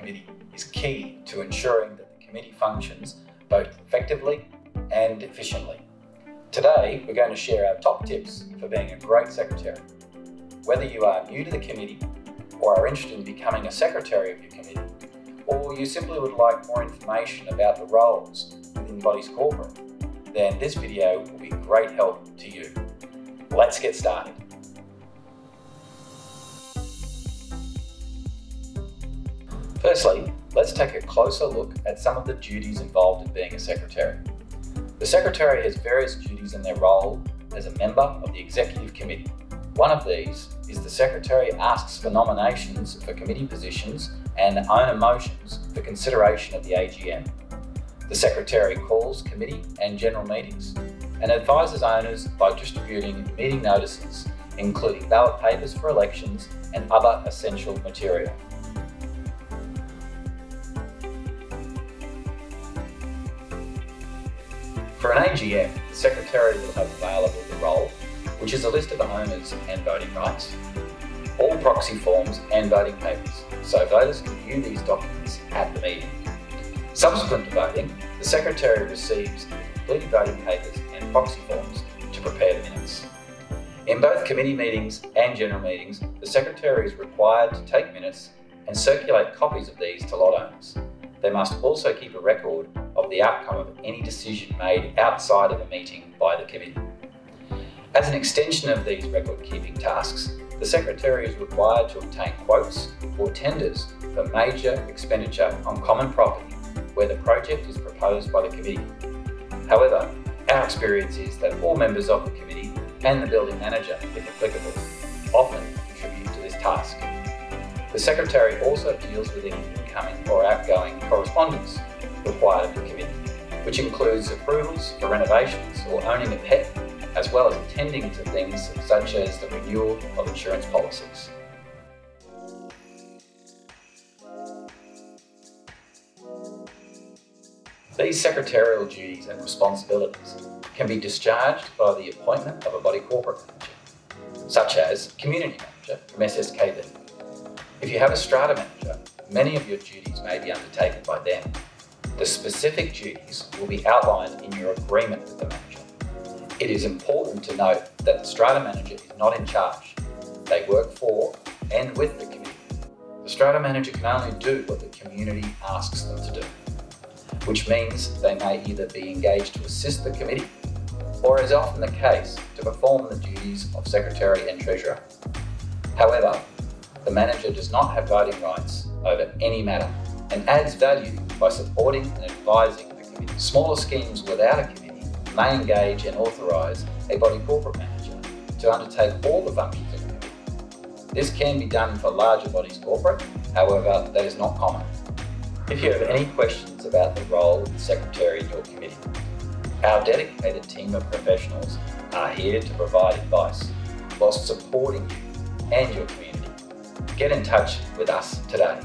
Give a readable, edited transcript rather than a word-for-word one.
committee is key to ensuring that the committee functions both effectively and efficiently. Today, we're going to share our top tips for being a great secretary. Whether you are new to the committee or are interested in becoming a secretary of your committee, or you simply would like more information about the roles within Bodies Corporate, then this video will be great help to you. Let's get started. Firstly, let's take a closer look at some of the duties involved in being a secretary. The secretary has various duties in their role as a member of the executive committee. One of these is the secretary asks for nominations for committee positions and owner motions for consideration of the AGM. The secretary calls committee and general meetings and advises owners by distributing meeting notices, including ballot papers for elections and other essential material. For an AGM, the secretary will have available the roll, which is a list of owners and voting rights, all proxy forms and voting papers, so voters can view these documents at the meeting. Subsequent to voting, the secretary receives the completed voting papers and proxy forms to prepare the minutes. In both committee meetings and general meetings, the secretary is required to take minutes and circulate copies of these to lot owners. They must also keep a record of the outcome of any decision made outside of a meeting by the committee. As an extension of these record-keeping tasks, the secretary is required to obtain quotes or tenders for major expenditure on common property where the project is proposed by the committee. However, our experience is that all members of the committee and the building manager, if applicable, often contribute to this task. The secretary also deals with any incoming or outgoing correspondence required of the committee, which includes approvals for renovations or owning a pet, as well as attending to things such as the renewal of insurance policies. These secretarial duties and responsibilities can be discharged by the appointment of a body corporate manager, such as community manager from SSKB. If you have a strata manager, many of your duties may be undertaken by them. The specific duties will be outlined in your agreement with the manager. It is important to note that the strata manager is not in charge. They work for and with the community. The strata manager can only do what the community asks them to do, which means they may either be engaged to assist the committee or, as often the case, to perform the duties of secretary and treasurer. However, the manager does not have voting rights over any matter and adds value by supporting and advising the committee. Smaller schemes without a committee may engage and authorise a body corporate manager to undertake all the functions of the committee. This can be done for larger bodies corporate, however, that is not common. If you have any questions about the role of the secretary in your committee, our dedicated team of professionals are here to provide advice whilst supporting you and your community. Get in touch with us today.